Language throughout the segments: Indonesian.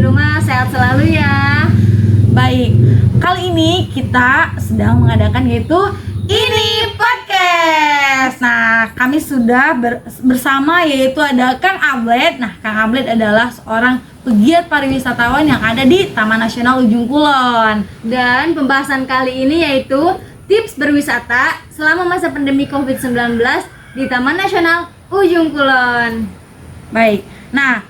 di rumah sehat selalu ya. Baik, kali ini kita sedang mengadakan yaitu Ini Podcast. Nah, kami sudah bersama yaitu ada Kang Ablet. Nah, Kang Ablet adalah seorang pegiat pariwisatawan yang ada di Taman Nasional Ujung Kulon. Dan pembahasan kali ini yaitu tips berwisata selama masa pandemi COVID-19 di Taman Nasional Ujung Kulon. Baik, nah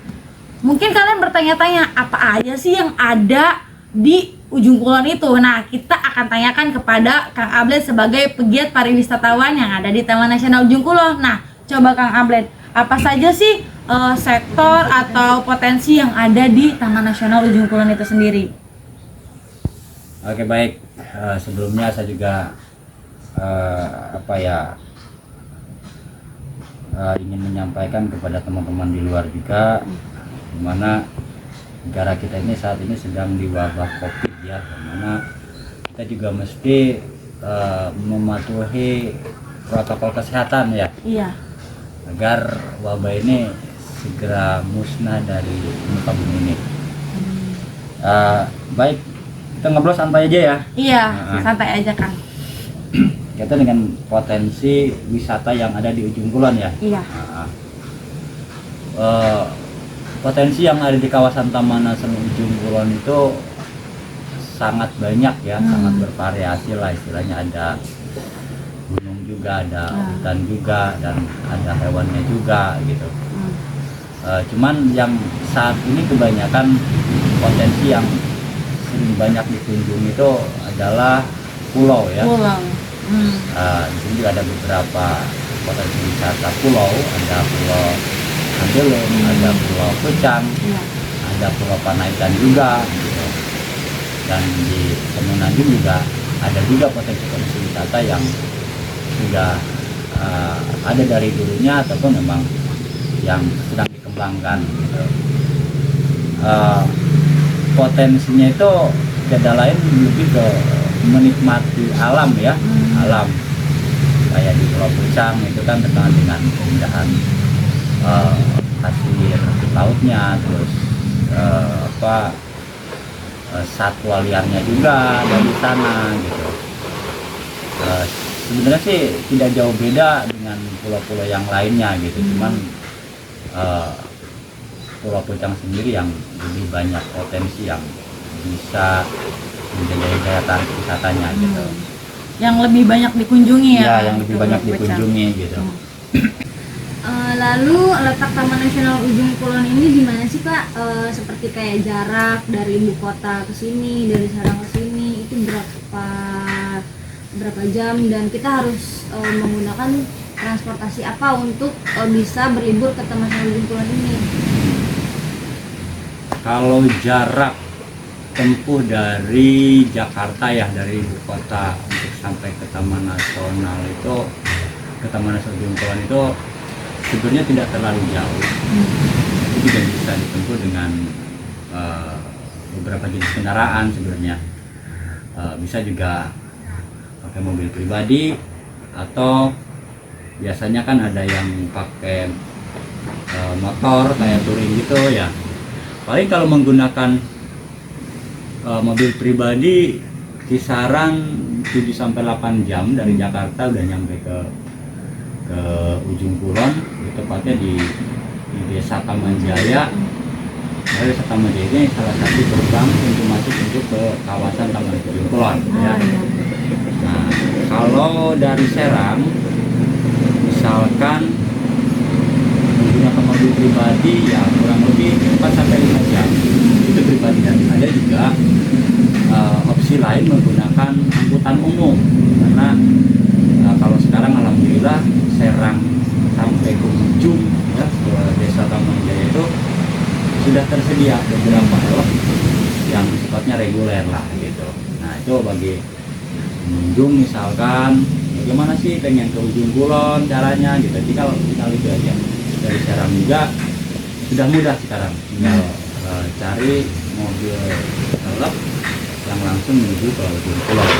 mungkin kalian bertanya-tanya apa aja sih yang ada di Ujung Kulon itu. Nah, kita akan tanyakan kepada Kang Ablet sebagai pegiat pariwisatawan yang ada di Taman Nasional Ujung Kulon. Nah, coba Kang Ablet, apa saja sih sektor atau potensi yang ada di Taman Nasional Ujung Kulon itu sendiri? Oke, baik. Sebelumnya saya juga ingin menyampaikan kepada teman-teman di luar juga, di mana negara kita ini saat ini sedang di wabah COVID ya, di mana kita juga mesti mematuhi protokol kesehatan ya. Iya. Agar wabah ini segera musnah dari muka bumi ini. Baik, kita ngobrol santai aja ya. Iya, santai aja Kang. Kita dengan potensi wisata yang ada di Ujung Kulon ya. Iya. Potensi yang ada di kawasan Taman Nasional Ujung Kulon itu sangat banyak ya, sangat bervariasi lah istilahnya. Ada gunung juga, ada hutan juga, dan ada hewannya juga gitu. Cuman yang saat ini kebanyakan potensi yang sering banyak dikunjungi itu adalah pulau ya. Pulau. Di sini juga ada beberapa potensi wisata pulau, ada pulau Andelem, ada pulau Pucang, ada pulau Panaitan juga gitu. Dan di Semenanjung juga ada juga potensi wisata yang sudah ada dari dulunya ataupun memang yang sedang dikembangkan gitu. Potensinya itu tidak lain lebih ke menikmati alam ya, alam kayak di Pulau Pucang itu kan terkenal dengan keindahan pasir lautnya, terus satwa liarnya juga dari sana gitu. Sebenarnya sih tidak jauh beda dengan pulau-pulau yang lainnya gitu, cuman Pulau Pucang sendiri yang lebih banyak potensi yang bisa menjadi daya tarik wisatanya gitu. Yang lebih banyak dikunjungi ya. Iya, yang lebih banyak dikunjungi gitu. Lalu letak Taman Nasional Ujung Kulon ini di mana sih Pak? Seperti kayak jarak dari ibu kota ke sini, dari Serang ke sini itu berapa jam, dan kita harus menggunakan transportasi apa untuk bisa berlibur ke Taman Nasional Ujung Kulon ini? Kalau jarak tempuh dari Jakarta ya, dari ibu kota untuk sampai ke Taman Nasional itu, ke Taman Nasional Ujung Kulon itu sebenarnya tidak terlalu jauh. Itu juga bisa ditempuh dengan beberapa jenis kendaraan sebenarnya. Bisa juga pakai mobil pribadi, atau biasanya kan ada yang pakai motor kayak touring gitu ya. Paling kalau menggunakan mobil pribadi kisaran 7-8 jam dari Jakarta udah nyampe ke Ujung Kulon, tepatnya di Desa Taman Jaya. Desa Taman Jaya ini salah satu gerbang untuk masuk untuk ke kawasan Taman Ujung Kulon ya. Nah, kalau dari Serang misalkan menggunakan mobil pribadi ya kurang lebih 4-5 jam itu pribadi, dan ada juga opsi lain menggunakan angkutan umum, karena kalau sekarang alhamdulillah Serang sampai ke ujung ya, ke Desa Taman Jaya itu sudah tersedia beberapa lewat yang sifatnya reguler lah gitu. Nah, itu bagi pengunjung misalkan bagaimana sih pengen ke Ujung Kulon caranya gitu, tinggal itu aja. Dari Serang juga sudah mudah sekarang, tinggal cari mobil velg yang langsung menuju ke Ujung Kulon.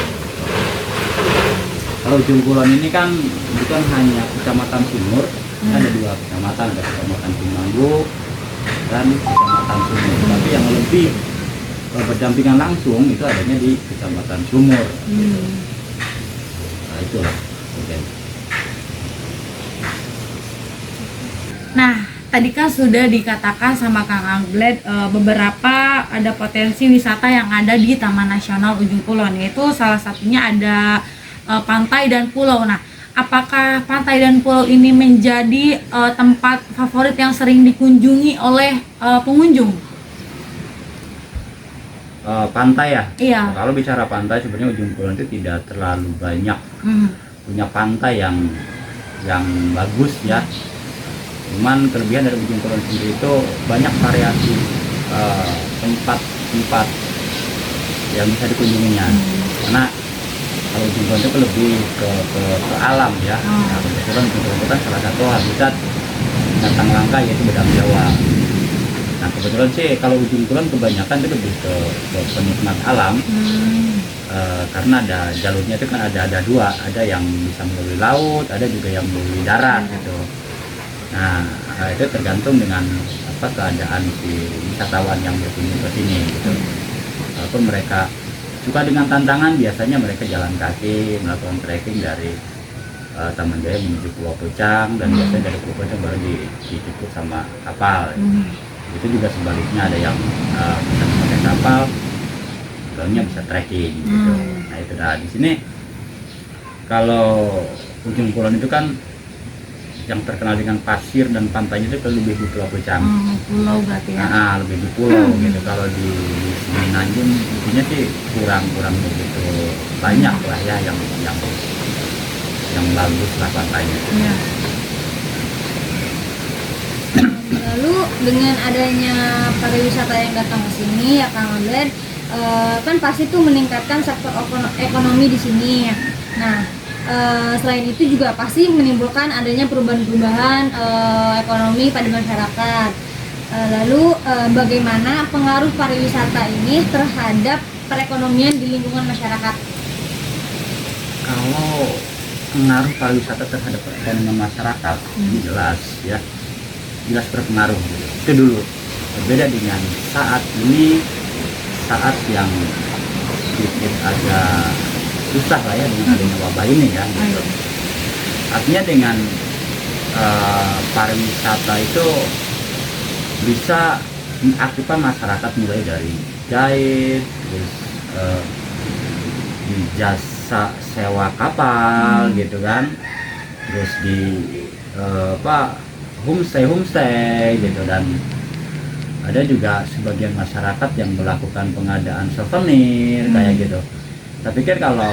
Kalau Ujung Kulon ini kan bukan hanya Kecamatan Sumur, ada 2 kecamatan, ada Kecamatan Tumanggu dan Kecamatan Sumur. Tapi yang lebih tapi berdampingan langsung itu adanya di Kecamatan Sumur. Nah, itulah. Oke. Nah, tadi kan sudah dikatakan sama Kang Aglet beberapa ada potensi wisata yang ada di Taman Nasional Ujung Kulon, yaitu salah satunya ada pantai dan pulau. Nah, apakah pantai dan pulau ini menjadi tempat favorit yang sering dikunjungi oleh pengunjung? Pantai ya? Iya. Kalau bicara pantai sebenarnya Ujung Kulon itu tidak terlalu banyak punya pantai yang bagus ya. Cuman kelebihan dari Ujung Kulon sendiri itu banyak variasi tempat-tempat yang bisa dikunjunginya. Karena kalau Ujung Kulon itu lebih ke alam ya. Nah, kebetulan Ujung Kulon itu kan salah satu habitat binatang langka yaitu bedak Jawa. Nah, kebetulan sih kalau Ujung Kulon kebanyakan itu lebih ke penikmat alam. Karena ada jalurnya itu kan ada dua, ada yang bisa melalui laut, ada juga yang melalui darat gitu. Nah, itu tergantung dengan keadaan si wisatawan yang berkunjung ke sini gitu. Walaupun mereka suka dengan tantangan, biasanya mereka jalan kaki melakukan trekking dari Taman Jaya menuju Pulau Pucang, dan biasanya dari Pulau Pucang baru dijemput sama kapal. Itu juga sebaliknya, ada yang bisa pakai kapal, pulaunya bisa trekking gitu. Nah, itu dah di sini. Kalau Ujung Kulon itu kan yang terkenal dengan pasir dan pantainya itu lebih di Pulau Pucang. Pulau berarti ya? Nah, lebih di pulau gitu. Kalau di Semenanjung intinya sih kurang begitu banyak lah ya yang bagus lah pantainya. Iya. Lalu dengan adanya pariwisata yang datang ke sini ya Kang Aglet, kan pasti tuh meningkatkan sektor ekonomi di sini. Nah, selain itu juga pasti menimbulkan adanya perubahan-perubahan ekonomi pada masyarakat. Lalu bagaimana pengaruh pariwisata ini terhadap perekonomian di lingkungan masyarakat? Kalau pengaruh pariwisata terhadap perekonomian masyarakat ini jelas berpengaruh. Itu dulu. Berbeda dengan saat ini, saat yang sedikit agak susah lah ya dengan adanya wabah ini ya gitu. Artinya dengan pariwisata itu bisa mengaktifkan masyarakat mulai dari jahit, terus di jasa sewa kapal gitu kan, terus di homestay gitu, dan ada juga sebagian masyarakat yang melakukan pengadaan souvenir kayak gitu. Saya pikir kalau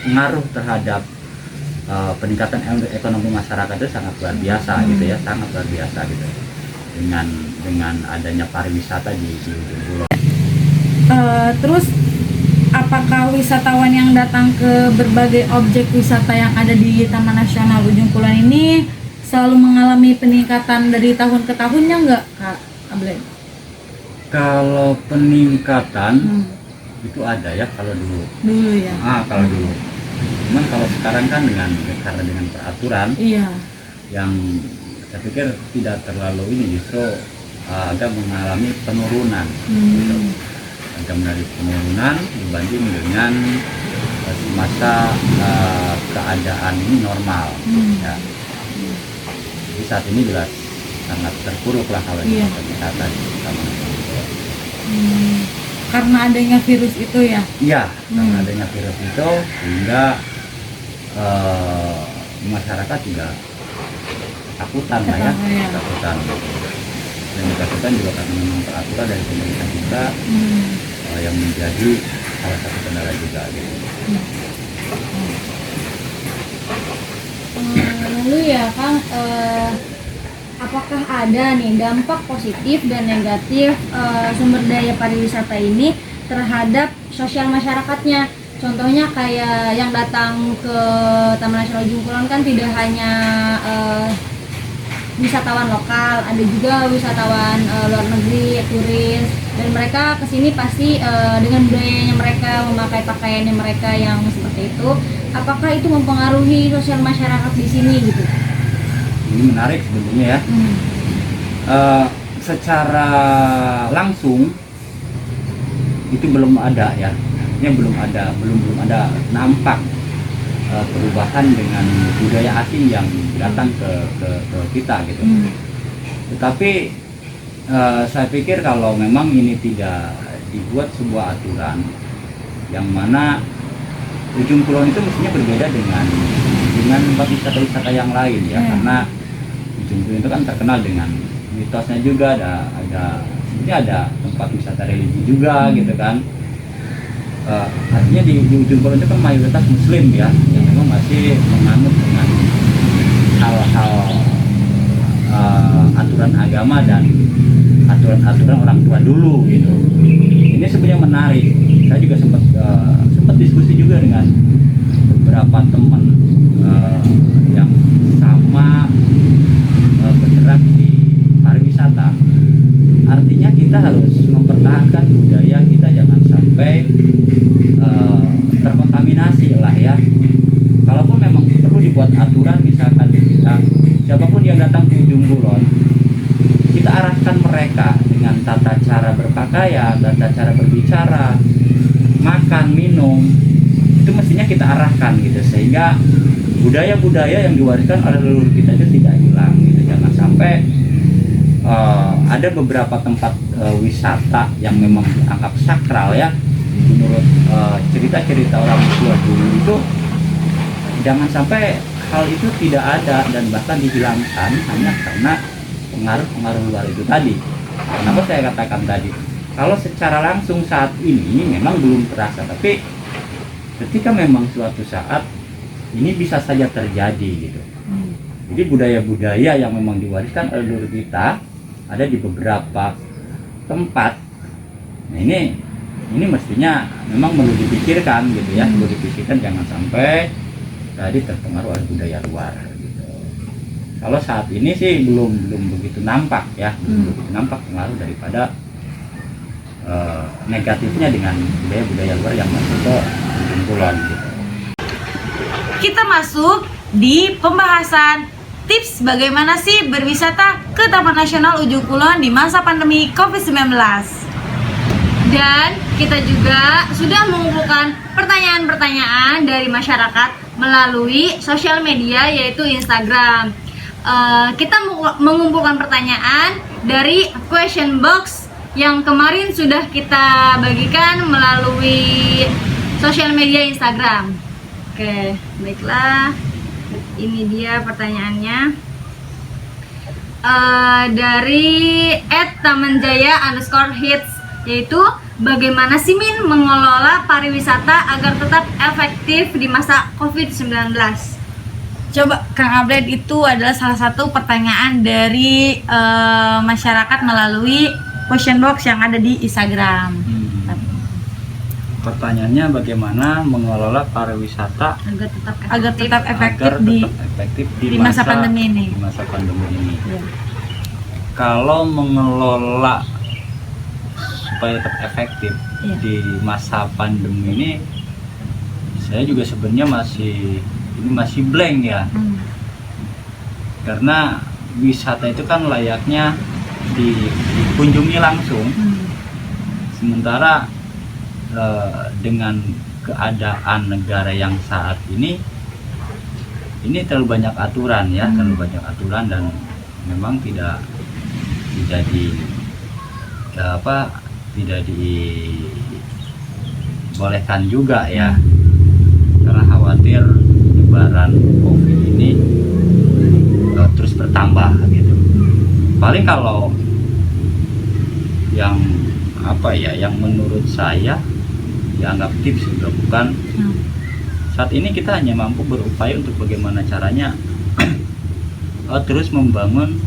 pengaruh terhadap peningkatan ekonomi masyarakat itu sangat luar biasa gitu ya, sangat luar biasa gitu dengan adanya pariwisata di Ujung Kulon. Terus apakah wisatawan yang datang ke berbagai objek wisata yang ada di Taman Nasional Ujung Kulon ini selalu mengalami peningkatan dari tahun ke tahunnya nggak, Kak Aglet? Kalau peningkatan itu ada ya kalau dulu. Dulu ya. Kalau dulu. Cuman kalau sekarang kan karena dengan peraturan yang saya pikir tidak terlalu ini, justru agak mengalami penurunan. Gitu. Agak mengalami penurunan dibanding dengan masa keadaan ini normal. Ya. Jadi saat ini jelas sangat terpuruk lah kalau di wisata di Taman Nasional. Karena adanya virus itu ya? Iya, karena adanya virus itu sehingga masyarakat juga takutan lah ya, takutan. Dan takutan juga karena memang peraturan dari pemerintah kita yang menjadi salah satu kendala juga gitu. Lalu ya Kang, apakah ada nih dampak positif dan negatif sumber daya pariwisata ini terhadap sosial masyarakatnya? Contohnya kayak yang datang ke Taman Nasional Ujung Kulon kan tidak hanya wisatawan lokal, ada juga wisatawan luar negeri, turis, dan mereka kesini pasti dengan budayanya mereka, memakai pakaiannya mereka yang seperti itu. Apakah itu mempengaruhi sosial masyarakat di sini gitu? Ini menarik sebetulnya ya. secara langsung itu belum ada ya, ini belum ada nampak perubahan dengan budaya asing yang datang ke kita gitu. Tetapi saya pikir kalau memang ini tidak dibuat sebuah aturan yang mana Ujung Kulon itu mestinya berbeda dengan tempat wisata-wisata yang lain ya, karena Ujung Kulon itu kan terkenal dengan mitosnya juga, ada tempat wisata religi juga gitu kan. Artinya di Ujung Kulon itu kan mayoritas Muslim ya, yang memang masih menganut dengan hal-hal aturan agama dan aturan orang tua dulu gitu. Ini sebenarnya menarik. Saya juga sempat diskusi juga dengan beberapa teman yang sama bergerak di pariwisata. Artinya kita harus mempertahankan budaya kita, jangan sampai terkontaminasi lah ya. Kalaupun memang perlu dibuat aturan, misalkan kita siapapun yang datang ke Ujung Kulon, kita arahkan mereka dengan tata cara berpakaian, tata cara berbicara, makan, minum, itu mestinya kita arahkan gitu, sehingga budaya-budaya yang diwariskan oleh leluhur kita itu tidak hilang gitu. Jangan sampai ada beberapa tempat wisata yang memang dianggap sakral ya, menurut cerita-cerita orang tua dulu itu, jangan sampai hal itu tidak ada dan bahkan dihilangkan hanya karena pengaruh luar itu tadi. Kenapa saya katakan tadi, kalau secara langsung saat ini memang belum terasa, tapi ketika memang suatu saat ini bisa saja terjadi gitu. Jadi budaya-budaya yang memang diwariskan oleh leluhur kita ada di beberapa tempat. Nah ini mestinya memang perlu dipikirkan gitu ya, perlu dipikirkan, jangan sampai tadi terpengaruh oleh budaya luar gitu. Kalau saat ini sih belum begitu nampak ya, belum begitu nampak pengaruh daripada negatifnya dengan budaya-budaya luar yang masuk ke Ujung Kulon gitu. Kita masuk di pembahasan tips bagaimana sih berwisata ke Taman Nasional Ujung Kulon di masa pandemi COVID-19. Dan kita juga sudah mengumpulkan pertanyaan-pertanyaan dari masyarakat melalui sosial media, yaitu Instagram. Kita mengumpulkan pertanyaan dari question box yang kemarin sudah kita bagikan melalui sosial media Instagram. Oke, baiklah. Ini dia pertanyaannya. Dari @tamenjaya_hits, yaitu bagaimana sih Min mengelola pariwisata agar tetap efektif di masa COVID-19? Coba Kang Abed, itu adalah salah satu pertanyaan dari masyarakat melalui question box yang ada di Instagram. Pertanyaannya bagaimana mengelola pariwisata agar tetap efektif di masa pandemi ini. Di masa pandemi ini. Ya. Kalau mengelola supaya tetap efektif di masa pandemi ini, saya juga sebenarnya masih blank ya. Karena wisata itu kan layaknya dikunjungi langsung. Sementara dengan keadaan negara yang saat ini terlalu banyak aturan ya, terlalu banyak aturan, dan memang tidak dibolehkan juga ya, karena khawatir penyebaran COVID ini terus bertambah gitu. Paling kalau yang yang menurut saya dianggap tips juga bukan. Saat ini kita hanya mampu berupaya untuk bagaimana caranya terus membangun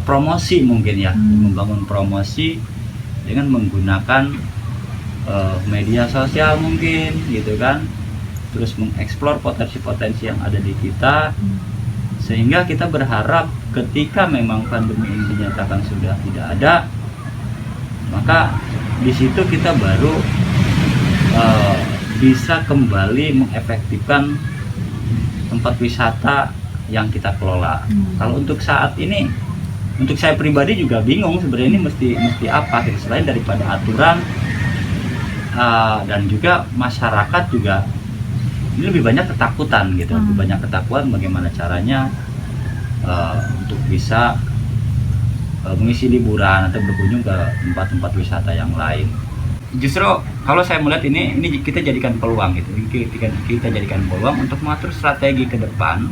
promosi mungkin ya, membangun promosi dengan menggunakan media sosial mungkin gitu kan, terus mengeksplor potensi-potensi yang ada di kita, sehingga kita berharap ketika memang pandemi ini dinyatakan sudah tidak ada, maka di situ kita baru bisa kembali mengefektifkan tempat wisata yang kita kelola. Kalau untuk saat ini untuk saya pribadi juga bingung sebenarnya ini mesti apa gitu. Selain daripada aturan dan juga masyarakat juga ini lebih banyak ketakutan gitu, lebih banyak ketakutan bagaimana caranya untuk bisa mengisi liburan atau berkunjung ke tempat-tempat wisata yang lain. Justru kalau saya melihat ini kita jadikan peluang gitu, kita jadikan peluang untuk mengatur strategi ke depan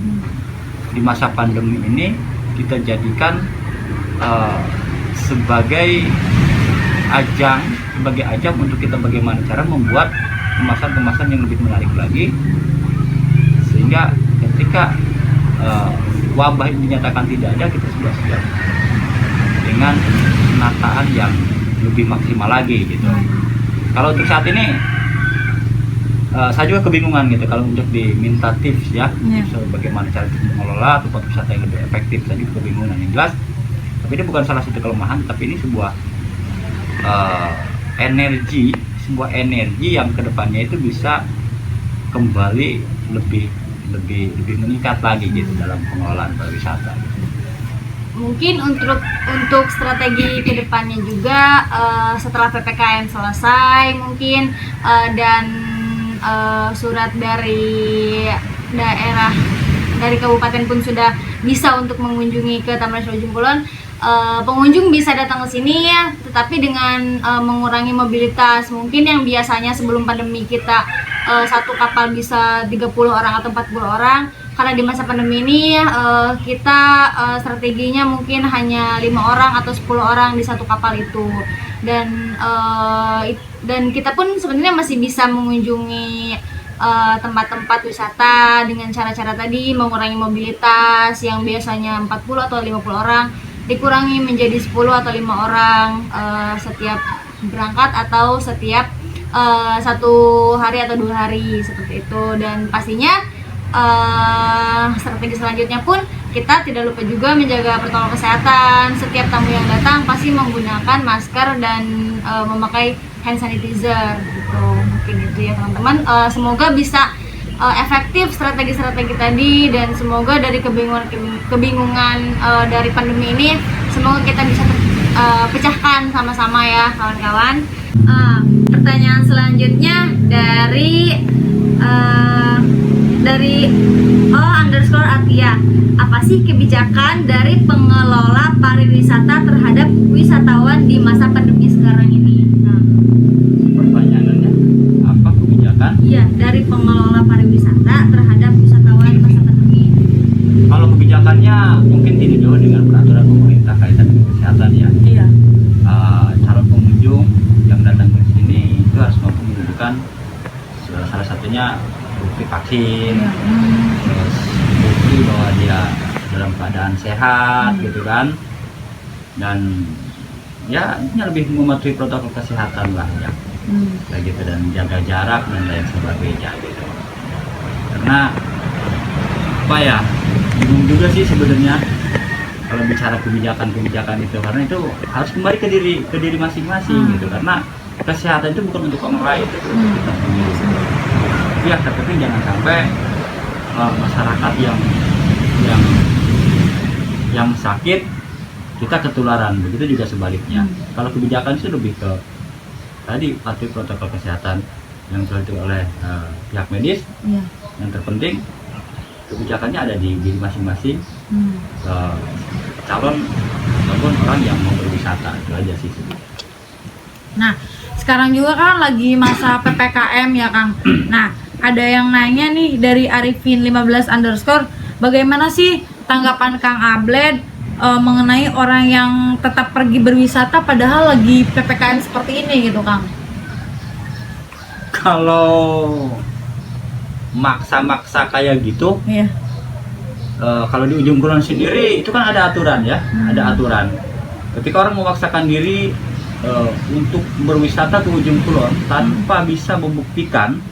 di masa pandemi ini. Kita jadikan sebagai ajang untuk kita bagaimana cara membuat kemasan yang lebih menarik lagi, sehingga ketika wabah ini dinyatakan tidak ada, kita sudah siap dengan penataan yang lebih maksimal lagi gitu. Kalau untuk saat ini saya juga kebingungan gitu kalau untuk diminta tips ya, bagaimana cara mengelola tempat wisata yang lebih efektif. Saya juga kebingungan yang jelas. Tapi ini bukan salah satu kelemahan, tapi ini sebuah energi yang kedepannya itu bisa kembali lebih meningkat lagi gitu dalam pengelolaan pariwisata. Mungkin untuk strategi kedepannya juga setelah PPKM selesai mungkin dan surat dari daerah dari kabupaten pun sudah bisa untuk mengunjungi ke Taman Nasional Ujung Kulon, pengunjung bisa datang ke sini ya, tetapi dengan mengurangi mobilitas. Mungkin yang biasanya sebelum pandemi kita satu kapal bisa 30 orang atau 40 orang, karena di masa pandemi ini kita strateginya mungkin hanya 5 orang atau 10 orang di satu kapal itu, dan kita pun sebenarnya masih bisa mengunjungi tempat-tempat wisata dengan cara-cara tadi, mengurangi mobilitas yang biasanya 40 atau 50 orang dikurangi menjadi 10 atau 5 orang setiap berangkat atau setiap 1 hari atau 2 hari seperti itu. Dan pastinya strategi selanjutnya pun kita tidak lupa juga menjaga protokol kesehatan. Setiap tamu yang datang pasti menggunakan masker dan memakai hand sanitizer gitu. Mungkin itu ya teman-teman. Semoga bisa efektif strategi-strategi tadi, dan semoga dari kebingungan dari pandemi ini semoga kita bisa pecahkan sama-sama ya kawan-kawan. Pertanyaan selanjutnya dari _Atia, apa sih kebijakan dari pengelola pariwisata terhadap wisatawan di masa pandemi sekarang ini? Pertanyaannya apa kebijakan? Iya, dari pengelola pariwisata terhadap wisatawan di masa pandemi. Kalau kebijakannya mungkin ini dulu dengan peraturan pemerintah kaitan dengan kesehatan ya. Iya. Calon pengunjung yang datang ke sini itu harus mampu menunjukkan salah satunya bukti vaksin, terus bukti bahwa dia dalam keadaan sehat gitu kan, dan ya ini lebih mematuhi protokol kesehatan lah ya, kayak gitu, dan jaga jarak dan lain sebagainya gitu. Karena apa ya, bingung juga sih sebenarnya kalau bicara kebijakan itu, karena itu harus kembali ke diri masing-masing gitu, karena kesehatan itu bukan untuk orang lain, itu untuk kita sendiri. Ya, tapi jangan sampai masyarakat yang sakit kita ketularan, begitu juga sebaliknya. Kalau kebijakan itu lebih ke tadi patuhi protokol kesehatan yang dilakukan oleh pihak medis. Yang terpenting kebijakannya ada di diri masing-masing calon ataupun orang yang mau berwisata, itu aja sih. Nah, sekarang juga kan lagi masa PPKM ya Kang. Nah, ada yang nanya nih dari Arifin 15 _ bagaimana sih tanggapan Kang Abled mengenai orang yang tetap pergi berwisata padahal lagi PPKM seperti ini gitu Kang? Kalau maksa-maksa kayak gitu, Iya. Kalau di Ujung Kulon sendiri itu kan ada aturan ya, ada aturan. Ketika orang memaksakan diri untuk berwisata ke Ujung Kulon tanpa bisa membuktikan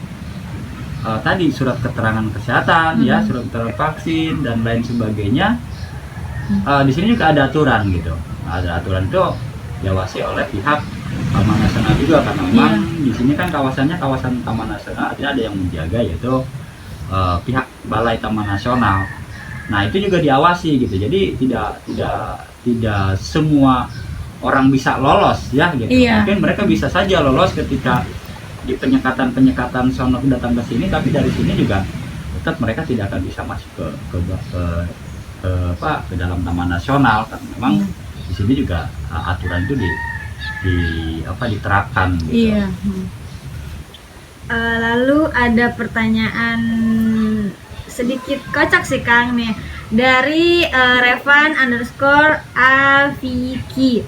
tadi surat keterangan kesehatan ya, surat keterangan vaksin dan lain sebagainya, di sini juga ada aturan gitu. Ada aturan itu diawasi oleh pihak Taman Nasional juga, karena memang di sini kan kawasannya kawasan Taman Nasional, artinya ada yang menjaga, yaitu pihak Balai Taman Nasional. Nah itu juga diawasi gitu. Jadi tidak semua orang bisa lolos ya gitu. Iya. Mungkin mereka bisa saja lolos ketika di penyekatan sono datang ke sini, tapi dari sini juga tetap mereka tidak akan bisa masuk ke dalam taman nasional kan memang di sini juga aturan itu diterapkan gitu. Iya. Lalu ada pertanyaan sedikit kocak sih Kang nih dari Revan_Aviki,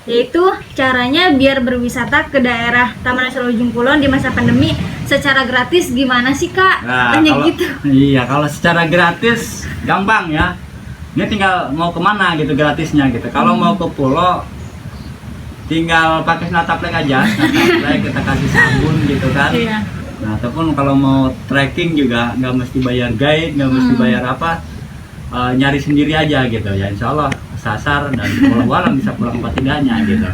yaitu caranya biar berwisata ke daerah Taman Nasional Ujung Kulon di masa pandemi secara gratis gimana sih Kak? Nah, Tanya kalau, gitu. Iya, kalau secara gratis gampang ya. Ini tinggal mau kemana gitu gratisnya gitu. Kalau mau ke pulau tinggal pakai snataplek aja, snataplek kita kasih sabun gitu kan. Iya. Nah, ataupun kalau mau trekking juga nggak mesti bayar guide, nggak mesti bayar apa, nyari sendiri aja gitu ya. Insya Allah sasar dan walau bisa pulang tidaknya gitu.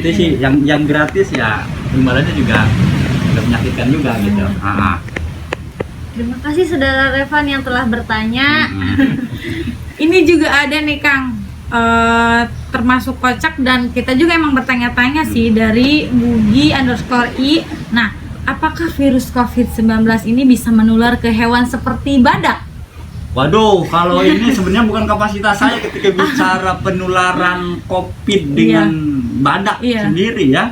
Itu sih yang gratis ya, imbalannya juga nggak menyakitkan juga gitu. Terima kasih saudara Revan yang telah bertanya. Ini juga ada nih Kang, termasuk kocak dan kita juga emang bertanya-tanya sih dari Bugi_i. Nah, apakah virus COVID-19 ini bisa menular ke hewan seperti badak? Waduh, kalau ini sebenarnya bukan kapasitas saya ketika bicara penularan COVID dengan badak sendiri ya.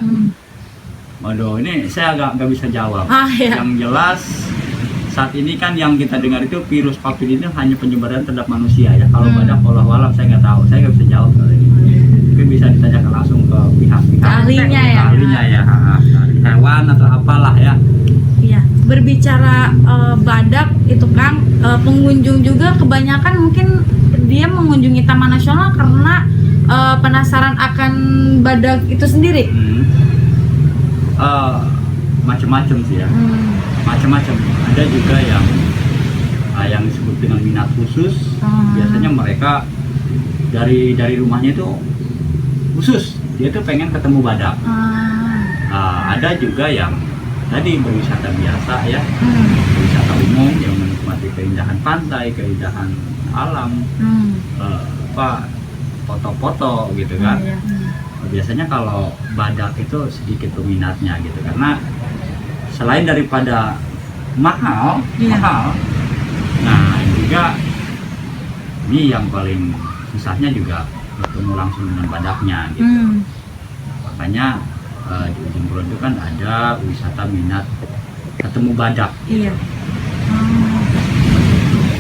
Waduh, ini saya nggak bisa jawab. Iya. Yang jelas saat ini kan yang kita dengar itu virus COVID ini hanya penyebaran terhadap manusia ya. Kalau badak, wallahu alam saya nggak tahu, saya nggak bisa jawab soal ini. Mungkin bisa ditanyakan langsung ke pihak-pihak Ahlinya ya. ahlinya ya, hewan atau apalah ya. Iya, berbicara badak itu kan pengunjung juga kebanyakan mungkin dia mengunjungi Taman Nasional karena penasaran akan badak itu sendiri. Macam-macam sih ya. Macam-macam. Ada juga yang disebut dengan minat khusus. Biasanya mereka dari rumahnya itu khusus dia tuh pengen ketemu badak. Ada juga yang tadi berwisata biasa ya, berwisata umum yang menikmati keindahan pantai, keindahan alam, foto-foto gitu kan. Biasanya kalau badak itu sedikit peminatnya gitu, karena selain daripada mahal, nah juga ini yang paling susahnya juga bertemu langsung dengan badaknya gitu. Makanya di Ujung Kulon itu kan ada wisata minat ketemu badak. Iya.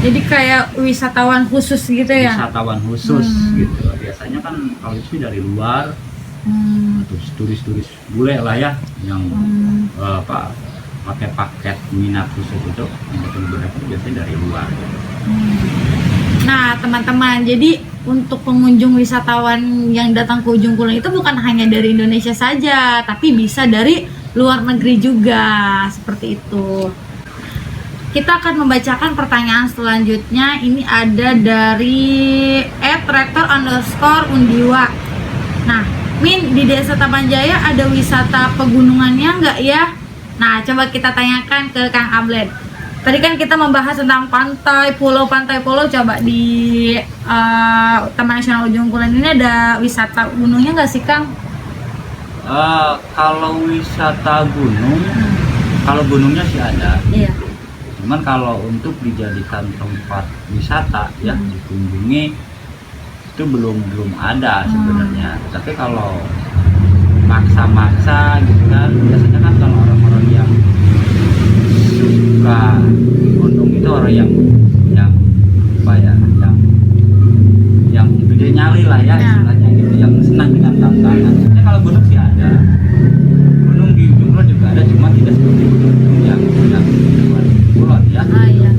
Jadi kayak wisatawan khusus gitu ya? Wisatawan khusus gitu. Biasanya kan kalau itu dari luar, turis-turis bule lah ya, yang pakai paket minat khusus itu yang ketemu badak itu biasanya dari luar. Nah teman-teman, jadi untuk pengunjung wisatawan yang datang ke Ujung Kulon itu bukan hanya dari Indonesia saja, tapi bisa dari luar negeri juga, seperti itu. Kita akan membacakan pertanyaan selanjutnya. Ini ada dari @rektor_undiwa. Nah, Min, di Desa Taman Jaya ada wisata pegunungannya nggak ya? Nah, coba kita tanyakan ke Kang Abled. Tadi kan kita membahas tentang pantai pulau, coba di Taman Nasional Ujung Kulon ini ada wisata gunungnya nggak sih Kang? Kalau wisata gunung, kalau gunungnya sih ada. Iya. Cuman kalau untuk dijadikan tempat wisata ya dikunjungi itu belum ada sebenarnya. Tapi kalau maksa gitu kan, biasanya kan kalau orang-orang yang suka gunung itu orang yang apa ya, yang gede nyali lah ya istilahnya gitu, yang senang dengan tantangan. Sebenarnya kalau gunung sih ada, gunung di Ujung Kulon juga ada, cuma tidak seperti gunung yang di Kulon ya. Iya.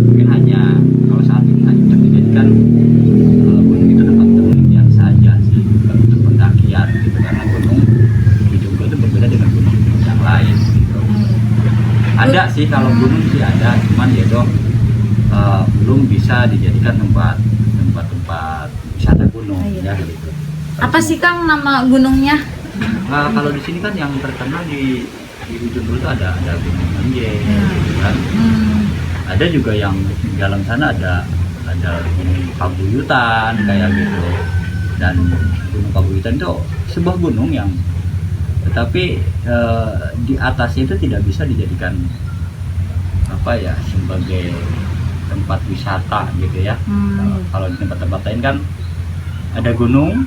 Mungkin hanya kalau saat ini hanya dijadikan gunung itu tempat penelitian saja sih, bukan untuk pendakian gitu, karena gunung di Ujung Kulon itu berbeda dengan gunung yang lain gitu. Ada sih kalau gunung sih ada, cuman ya dong belum bisa dijadikan tempat wisata gunung ya gitu. Apa sih Kang nama gunungnya? Kalau di sini kan yang terkenal di Ujung Kulon itu ada Gunung Menje gitu kan. Ada juga yang di dalam sana ada ada Gunung Paguyutan kayak gitu. Dan Gunung Paguyutan itu sebuah gunung yang tetapi di atasnya itu tidak bisa dijadikan apa ya sebagai tempat wisata gitu ya. Kalau di tempat-tempat lain kan ada gunung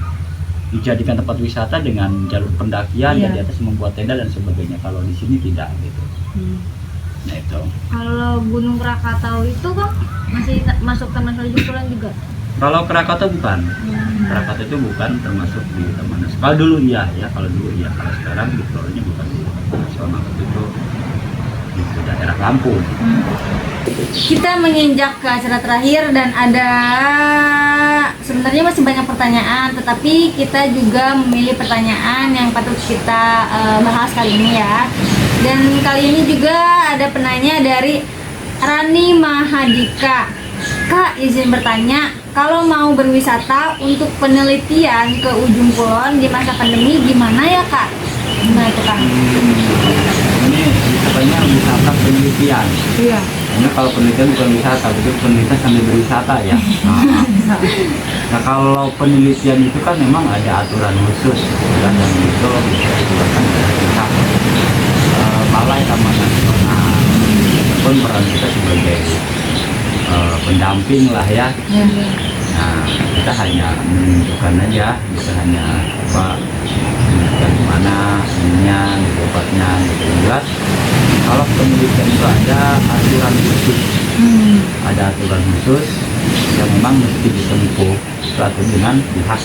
dijadikan tempat wisata dengan jalur pendakian dan di atas membuat tenda dan sebagainya. Kalau di sini tidak gitu. Nah itu. Kalau Gunung Krakatau itu kan masih masuk Taman Nasional Ujung Kulon juga. Kalau Krakatau bukan. Krakatau itu bukan termasuk di Taman Nasional. Kalau dulu iya ya, kalau dulu iya. Kalau sekarang di Pulau-nya bukan di Taman Nasional, itu di daerah Lampung. Kita menginjak ke acara terakhir dan ada sebenarnya masih banyak pertanyaan, tetapi kita juga memilih pertanyaan yang patut kita bahas kali ini ya. Dan kali ini juga ada penanya dari Rani Mahadika. Kak, izin bertanya, kalau mau berwisata untuk penelitian ke Ujung Kulon di masa pandemi gimana ya Kak? Gimana itu Kak? Ini katanya wisata penelitian. Iya. Ini kalau penelitian bukan wisata, itu penelitian sambil berwisata ya. Nah kalau penelitian itu kan memang ada aturan khusus dan yang itu bisa dikeluarkan dari pihak Balai Taman Nasional. Pun peran kita sebagai pendamping lah ya. Nah kita hanya menunjukkan aja, kita hanya apa di mana ininya, di tempatnya, gitu. Jelas kalau penelitian itu ada aturan khusus, ada aturan khusus yang memang mesti ditempuh suatu dengan pihak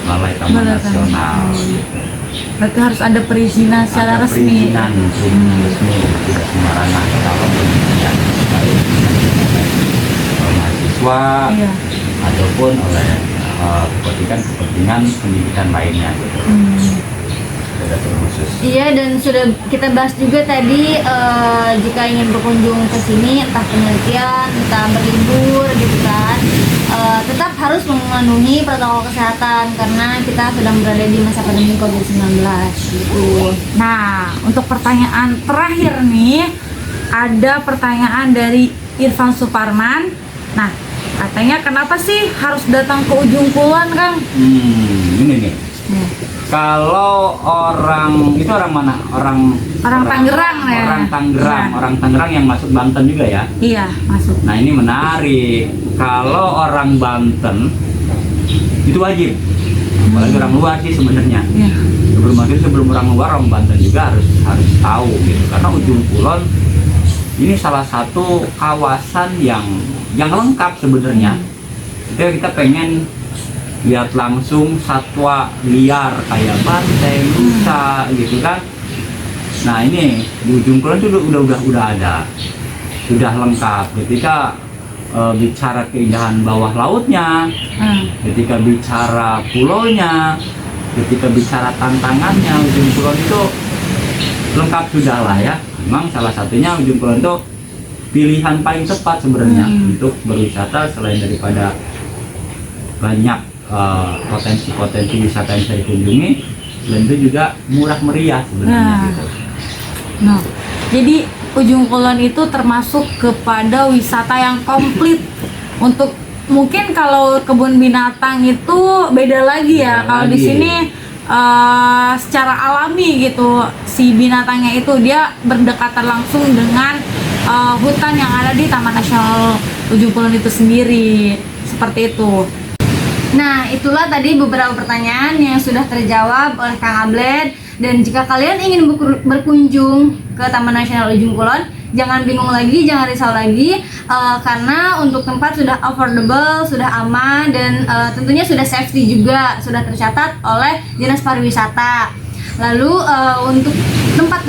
Balai Taman Nasional. Berarti harus ada perizinan secara resmi. Perizinan resmi, tidak sembarangan kalau penelitian baik oleh mahasiswa ataupun oleh kepentingan pendidikan lainnya gitu. Ada aturan khusus. Iya, dan sudah kita bahas juga tadi jika ingin berkunjung ke sini entah penelitian, entah berlibur gitu kan, tetap harus memenuhi protokol kesehatan karena kita sedang berada di masa pandemi COVID-19 gitu. Nah, untuk pertanyaan terakhir nih, ada pertanyaan dari Irfan Suparman. Nah, katanya kenapa sih harus datang ke Ujung Kulon, Kang? Ini nih. Kalau orang itu orang mana? Orang Tangerang ya. Orang Tangerang yang masuk Banten juga ya. Iya, masuk. Nah ini menarik. Kalau orang Banten itu wajib. Apalagi orang luar sih sebenarnya. Iya. Sebelum orang luar, orang Banten juga harus tahu gitu. Karena Ujung Kulon ini salah satu kawasan yang lengkap sebenarnya. Kita pengen lihat langsung satwa liar kayak banteng, rusa gitu kan. Nah ini di Ujung Kulon itu udah ada, sudah lengkap. Ketika bicara keindahan bawah lautnya, ketika bicara pulaunya, ketika bicara tantangannya, Ujung Kulon itu lengkap sudah lah ya. Memang salah satunya Ujung Kulon itu pilihan paling tepat sebenarnya untuk berwisata selain daripada banyak potensi-potensi wisata yang bisa dikunjungi, selain itu juga murah meriah sebenarnya gitu. Nah, jadi Ujung Kulon itu termasuk kepada wisata yang komplit. Untuk mungkin kalau kebun binatang itu beda lagi ya. Kalau di sini secara alami gitu, si binatangnya itu dia berdekatan langsung dengan hutan yang ada di Taman Nasional Ujung Kulon itu sendiri. Seperti itu. Nah, itulah tadi beberapa pertanyaan yang sudah terjawab oleh Kang Abled. Dan jika kalian ingin berkunjung ke Taman Nasional Ujung Kulon, jangan bingung lagi, jangan risau lagi, karena untuk tempat sudah affordable, sudah aman, dan tentunya sudah safety juga, sudah tercatat oleh Dinas Pariwisata. Lalu untuk tempat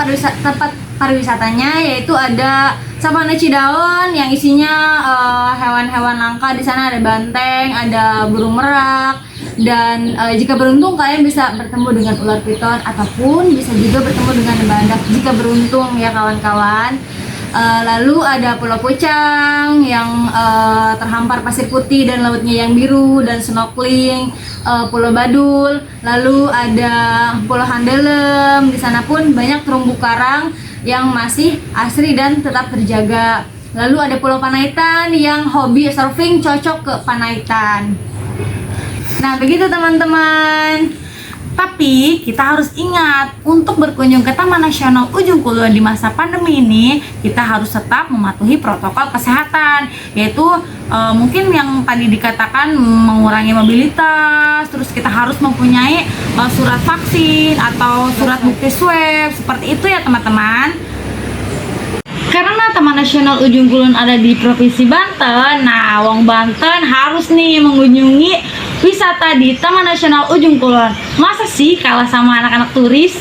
pariwisatanya yaitu ada Savana Cidaon yang isinya hewan-hewan langka. Di sana ada banteng, ada burung merak, dan jika beruntung kalian bisa bertemu dengan ular piton ataupun bisa juga bertemu dengan badak jika beruntung ya kawan-kawan. Lalu ada Pulau Pucang yang terhampar pasir putih dan lautnya yang biru dan snorkeling, Pulau Badul, lalu ada Pulau Handelem. Di sana pun banyak terumbu karang yang masih asri dan tetap terjaga. Lalu ada Pulau Panaitan yang hobi surfing cocok ke Panaitan. Nah, begitu teman-teman. Tapi kita harus ingat, untuk berkunjung ke Taman Nasional Ujung Kulon di masa pandemi ini, kita harus tetap mematuhi protokol kesehatan, yaitu mungkin yang tadi dikatakan mengurangi mobilitas, terus kita harus mempunyai surat vaksin atau surat bukti swab, seperti itu ya teman-teman. Karena Taman Nasional Ujung Kulon ada di Provinsi Banten, nah Wong Banten harus nih mengunjungi wisata di Taman Nasional Ujung Kulon. Masa sih kalah sama anak-anak turis?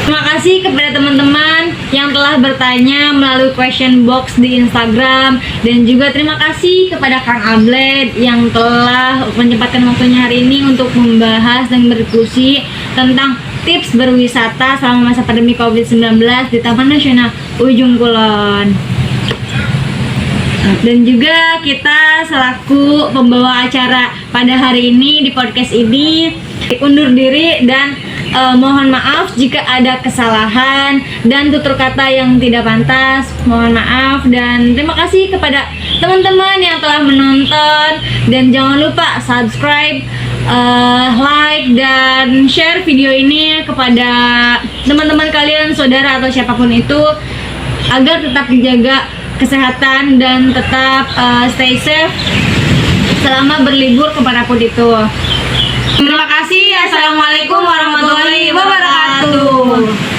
Terima kasih kepada teman-teman yang telah bertanya melalui question box di Instagram, dan juga terima kasih kepada Kang Abled yang telah menyempatkan waktunya hari ini untuk membahas dan berdiskusi tentang tips berwisata selama masa pandemi COVID-19 di Taman Nasional Ujung Kulon. Dan juga kita selaku pembawa acara pada hari ini di podcast ini undur diri dan mohon maaf jika ada kesalahan dan tutur kata yang tidak pantas. Mohon maaf, dan terima kasih kepada teman-teman yang telah menonton, dan jangan lupa subscribe, like, dan share video ini kepada teman-teman kalian, saudara atau siapapun itu, agar tetap dijaga kesehatan dan tetap stay safe selama berlibur kemanapun itu. Terima kasih. Assalamualaikum warahmatullahi wabarakatuh.